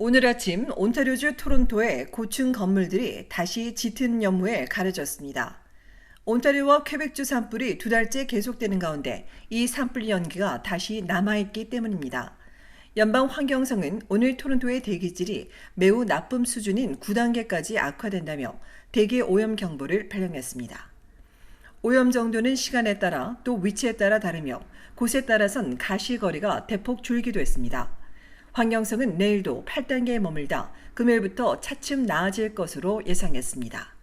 오늘 아침 온타리오주 토론토의 고층 건물들이 다시 짙은 연무에 가려졌습니다. 온타리오와 퀘벡주 산불이 2달째 계속되는 가운데 이 산불 연기가 다시 남아있기 때문입니다. 연방환경성은 오늘 토론토의 대기질이 매우 나쁨 수준인 9단계까지 악화된다며 대기 오염 경보를 발령했습니다. 오염 정도는 시간에 따라 또 위치에 따라 다르며 곳에 따라선 가시거리가 대폭 줄기도 했습니다. 환경성은 내일도 8단계에 머물다 금요일부터 차츰 나아질 것으로 예상했습니다.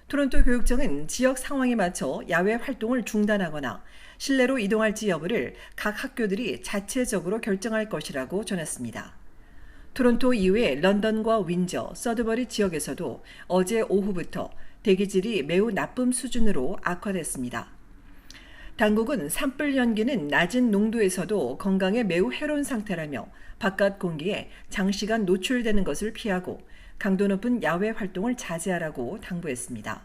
토론토 교육청은 지역 상황에 맞춰 야외 활동을 중단하거나 실내로 이동할지 여부를 각 학교들이 자체적으로 결정할 것이라고 전했습니다. 토론토 이외의 런던과 윈저, 서드버리 지역에서도 어제 오후부터 대기질이 매우 나쁨 수준으로 악화됐습니다. 당국은 산불 연기는 낮은 농도에서도 건강에 매우 해로운 상태라며 바깥 공기에 장시간 노출되는 것을 피하고 강도 높은 야외 활동을 자제하라고 당부했습니다.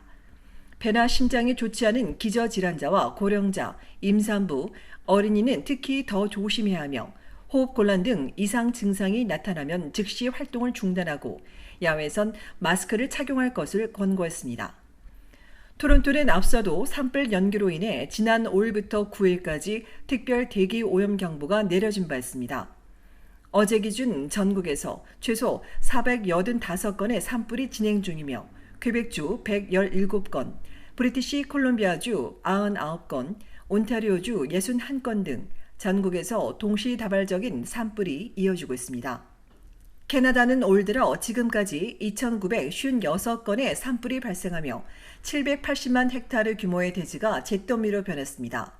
폐나 심장이 좋지 않은 기저질환자와 고령자, 임산부, 어린이는 특히 더 조심해야 하며 호흡곤란 등 이상 증상이 나타나면 즉시 활동을 중단하고 야외에선 마스크를 착용할 것을 권고했습니다. 토론토는 앞서도 산불 연기로 인해 지난 5일부터 9일까지 특별 대기 오염 경보가 내려진 바 있습니다. 어제 기준 전국에서 최소 485건의 산불이 진행 중이며 퀘벡주 117건, 브리티시 콜롬비아주 99건, 온타리오주 61건 등 전국에서 동시다발적인 산불이 이어지고 있습니다. 캐나다는 올 들어 지금까지 2,956건의 산불이 발생하며 780만 헥타르 규모의 대지가 잿더미로 변했습니다.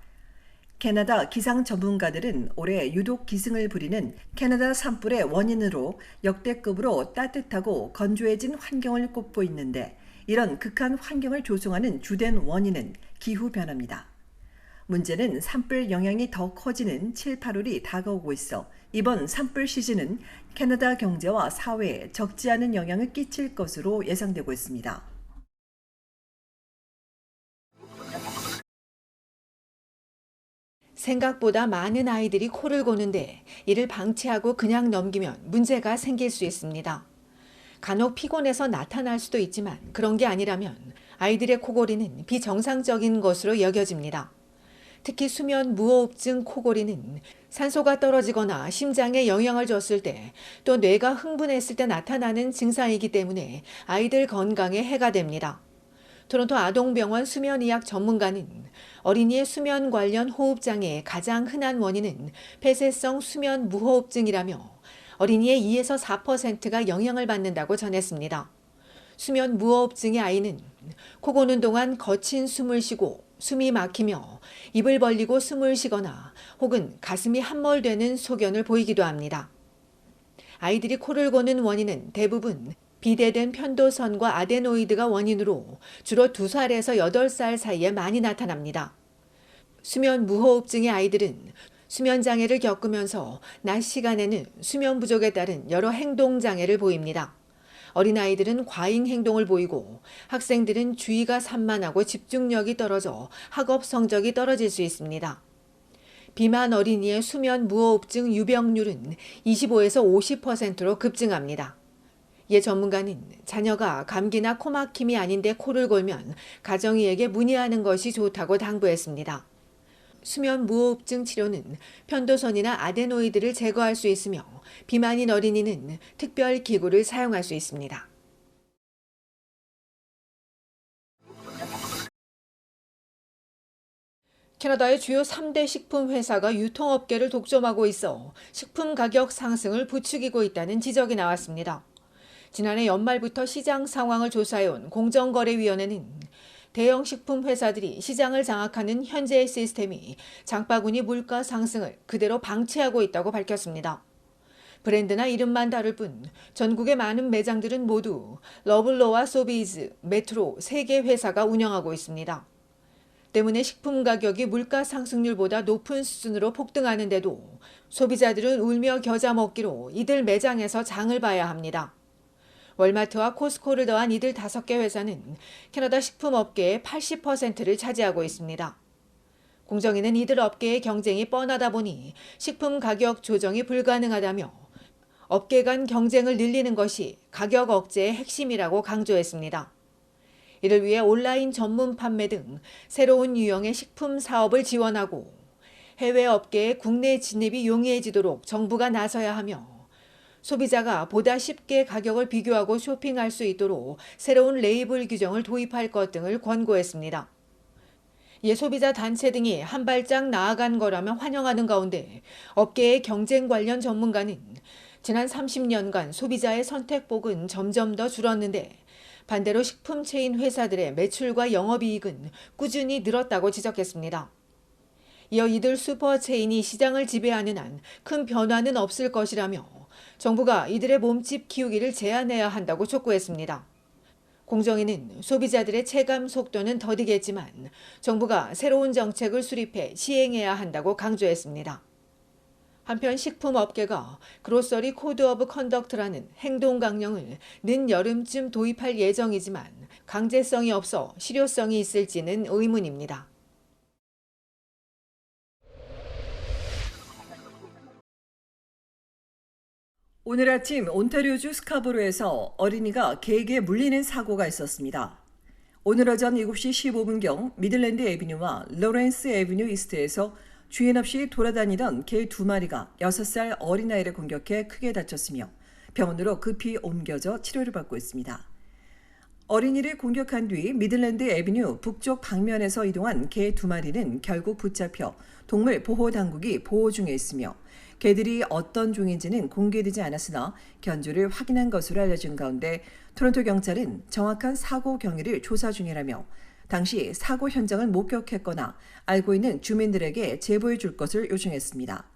캐나다 기상 전문가들은 올해 유독 기승을 부리는 캐나다 산불의 원인으로 역대급으로 따뜻하고 건조해진 환경을 꼽고 있는데 이런 극한 환경을 조성하는 주된 원인은 기후변화입니다. 문제는 산불 영향이 더 커지는 7, 8월이 다가오고 있어 이번 산불 시즌은 캐나다 경제와 사회에 적지 않은 영향을 끼칠 것으로 예상되고 있습니다. 생각보다 많은 아이들이 코를 고는데 이를 방치하고 그냥 넘기면 문제가 생길 수 있습니다. 간혹 피곤해서 나타날 수도 있지만 그런 게 아니라면 아이들의 코골이는 비정상적인 것으로 여겨집니다. 특히 수면 무호흡증 코골이는 산소가 떨어지거나 심장에 영향을 줬을 때 또 뇌가 흥분했을 때 나타나는 증상이기 때문에 아이들 건강에 해가 됩니다. 토론토 아동병원 수면의학 전문가는 어린이의 수면 관련 호흡장애의 가장 흔한 원인은 폐쇄성 수면 무호흡증이라며 어린이의 2에서 4%가 영향을 받는다고 전했습니다. 수면 무호흡증의 아이는 코 고는 동안 거친 숨을 쉬고 숨이 막히며 입을 벌리고 숨을 쉬거나 혹은 가슴이 함몰되는 소견을 보이기도 합니다. 아이들이 코를 고는 원인은 대부분 비대된 편도선과 아데노이드가 원인으로 주로 2살에서 8살 사이에 많이 나타납니다. 수면 무호흡증의 아이들은 수면 장애를 겪으면서 낮 시간에는 수면 부족에 따른 여러 행동 장애를 보입니다. 어린아이들은 과잉 행동을 보이고 학생들은 주의가 산만하고 집중력이 떨어져 학업 성적이 떨어질 수 있습니다. 비만 어린이의 수면 무호흡증 유병률은 25에서 50%로 급증합니다. 예 전문가는 자녀가 감기나 코막힘이 아닌데 코를 골면 가정의에게 문의하는 것이 좋다고 당부했습니다. 수면 무호흡증 치료는 편도선이나 아데노이드를 제거할 수 있으며 비만인 어린이는 특별 기구를 사용할 수 있습니다. 캐나다의 주요 3대 식품 회사가 유통업계를 독점하고 있어 식품 가격 상승을 부추기고 있다는 지적이 나왔습니다. 지난해 연말부터 시장 상황을 조사해온 공정거래위원회는 대형 식품 회사들이 시장을 장악하는 현재의 시스템이 장바구니 물가 상승을 그대로 방치하고 있다고 밝혔습니다. 브랜드나 이름만 다를 뿐 전국의 많은 매장들은 모두 러블로와 소비즈, 메트로 3개 회사가 운영하고 있습니다. 때문에 식품 가격이 물가 상승률보다 높은 수준으로 폭등하는데도 소비자들은 울며 겨자 먹기로 이들 매장에서 장을 봐야 합니다. 월마트와 코스코를 더한 이들 5개 회사는 캐나다 식품업계의 80%를 차지하고 있습니다. 공정위는 이들 업계의 경쟁이 뻔하다 보니 식품 가격 조정이 불가능하다며 업계 간 경쟁을 늘리는 것이 가격 억제의 핵심이라고 강조했습니다. 이를 위해 온라인 전문 판매 등 새로운 유형의 식품 사업을 지원하고 해외 업계의 국내 진입이 용이해지도록 정부가 나서야 하며 소비자가 보다 쉽게 가격을 비교하고 쇼핑할 수 있도록 새로운 레이블 규정을 도입할 것 등을 권고했습니다. 이에 소비자 단체 등이 한 발짝 나아간 거라면 환영하는 가운데 업계의 경쟁 관련 전문가는 지난 30년간 소비자의 선택폭은 점점 더 줄었는데 반대로 식품 체인 회사들의 매출과 영업이익은 꾸준히 늘었다고 지적했습니다. 이어 이들 슈퍼 체인이 시장을 지배하는 한 큰 변화는 없을 것이라며 정부가 이들의 몸집 키우기를 제한해야 한다고 촉구했습니다. 공정위는 소비자들의 체감 속도는 더디겠지만 정부가 새로운 정책을 수립해 시행해야 한다고 강조했습니다. 한편 식품업계가 그로서리 코드 오브 컨덕트라는 행동 강령을 늦여름쯤 도입할 예정이지만 강제성이 없어 실효성이 있을지는 의문입니다. 오늘 아침 온타리오주 스카보로에서 어린이가 개에게 물리는 사고가 있었습니다. 오늘 오전 7시 15분경 미들랜드 애비뉴와 로렌스 애비뉴 이스트에서 주인 없이 돌아다니던 개 2마리가 6살 어린아이를 공격해 크게 다쳤으며 병원으로 급히 옮겨져 치료를 받고 있습니다. 어린이를 공격한 뒤 미들랜드 애비뉴 북쪽 방면에서 이동한 개 2마리는 결국 붙잡혀 동물 보호 당국이 보호 중에 있으며 개들이 어떤 종인지는 공개되지 않았으나 견주를 확인한 것으로 알려진 가운데 토론토 경찰은 정확한 사고 경위를 조사 중이라며 당시 사고 현장을 목격했거나 알고 있는 주민들에게 제보해 줄 것을 요청했습니다.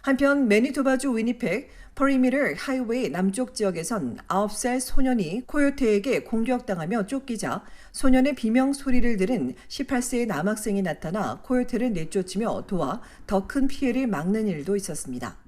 한편 매니토바주 위니펙 퍼리미터 하이웨이 남쪽 지역에선 9살 소년이 코요테에게 공격당하며 쫓기자 소년의 비명 소리를 들은 18세의 남학생이 나타나 코요테를 내쫓으며 도와 더 큰 피해를 막는 일도 있었습니다.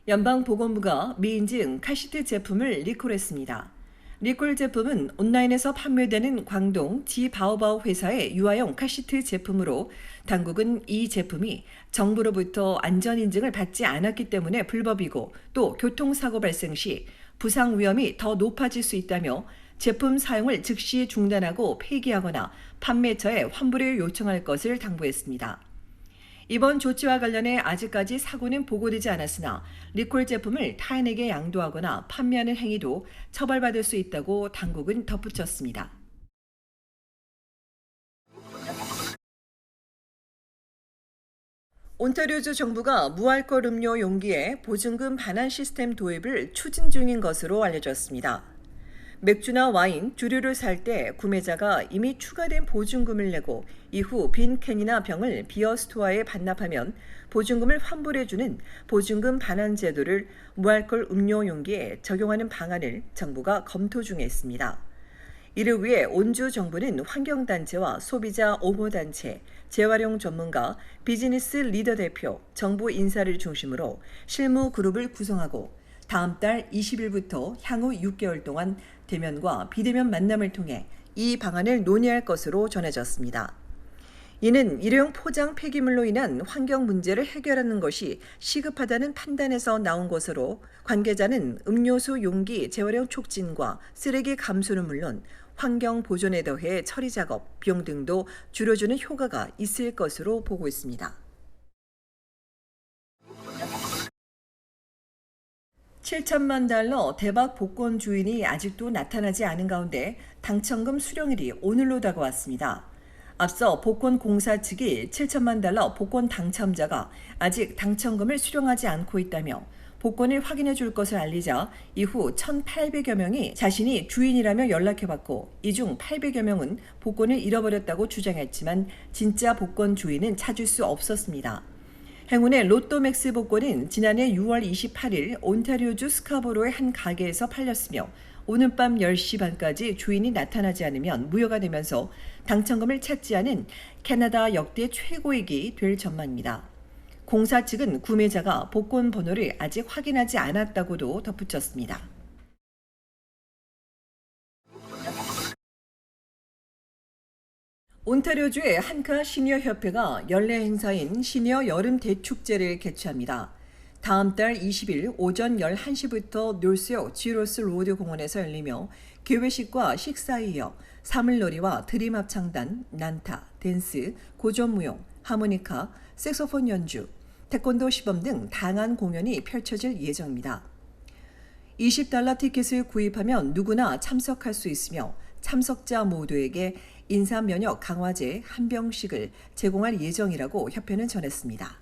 연방보건부가 미인증 카시트 제품을 리콜했습니다. 리콜 제품은 온라인에서 판매되는 광동 지바오바오 회사의 유아용 카시트 제품으로 당국은 이 제품이 정부로부터 안전인증을 받지 않았기 때문에 불법이고 또 교통사고 발생 시 부상 위험이 더 높아질 수 있다며 제품 사용을 즉시 중단하고 폐기하거나 판매처에 환불을 요청할 것을 당부했습니다. 이번 조치와 관련해 아직까지 사고는 보고되지 않았으나 리콜 제품을 타인에게 양도하거나 판매하는 행위도 처벌받을 수 있다고 당국은 덧붙였습니다. 온타리오주 정부가 무알코올 음료 용기에 보증금 반환 시스템 도입을 추진 중인 것으로 알려졌습니다. 맥주나 와인, 주류를 살 때 구매자가 이미 추가된 보증금을 내고 이후 빈 캔이나 병을 비어 스토어에 반납하면 보증금을 환불해주는 보증금 반환 제도를 무알코올 음료 용기에 적용하는 방안을 정부가 검토 중에 있습니다. 이를 위해 온주 정부는 환경단체와 소비자 옹호단체, 재활용 전문가, 비즈니스 리더 대표, 정부 인사를 중심으로 실무 그룹을 구성하고 다음 달 20일부터 향후 6개월 동안 대면과 비대면 만남을 통해 이 방안을 논의할 것으로 전해졌습니다. 이는 일회용 포장 폐기물로 인한 환경 문제를 해결하는 것이 시급하다는 판단에서 나온 것으로 관계자는 음료수 용기 재활용 촉진과 쓰레기 감소는 물론 환경 보존에 더해 처리 작업, 비용 등도 줄여주는 효과가 있을 것으로 보고 있습니다. 7천만 달러 대박 복권 주인이 아직도 나타나지 않은 가운데 당첨금 수령일이 오늘로 다가왔습니다. 앞서 복권 공사 측이 7천만 달러 복권 당첨자가 아직 당첨금을 수령하지 않고 있다며 복권을 확인해 줄 것을 알리자 이후 1,800여 명이 자신이 주인이라며 연락해봤고 이 중 800여 명은 복권을 잃어버렸다고 주장했지만 진짜 복권 주인은 찾을 수 없었습니다. 행운의 로또맥스 복권은 지난해 6월 28일 온타리오주 스카보로의 한 가게에서 팔렸으며 오늘 밤 10시 반까지 주인이 나타나지 않으면 무효가 되면서 당첨금을 찾지 않은 캐나다 역대 최고액이 될 전망입니다. 공사 측은 구매자가 복권 번호를 아직 확인하지 않았다고도 덧붙였습니다. 온타리오주의 한카 시니어 협회가 연례 행사인 시니어 여름 대축제를 개최합니다. 다음 달 20일 오전 11시부터 놀스역 지로스 로드 공원에서 열리며 개회식과 식사에 이어 사물놀이와 드림 합창단, 난타, 댄스, 고전무용, 하모니카, 색소폰 연주, 태권도 시범 등 다양한 공연이 펼쳐질 예정입니다. $20 티켓을 구입하면 누구나 참석할 수 있으며 참석자 모두에게 인사 면역 강화제 한 병씩을 제공할 예정이라고 협회는 전했습니다.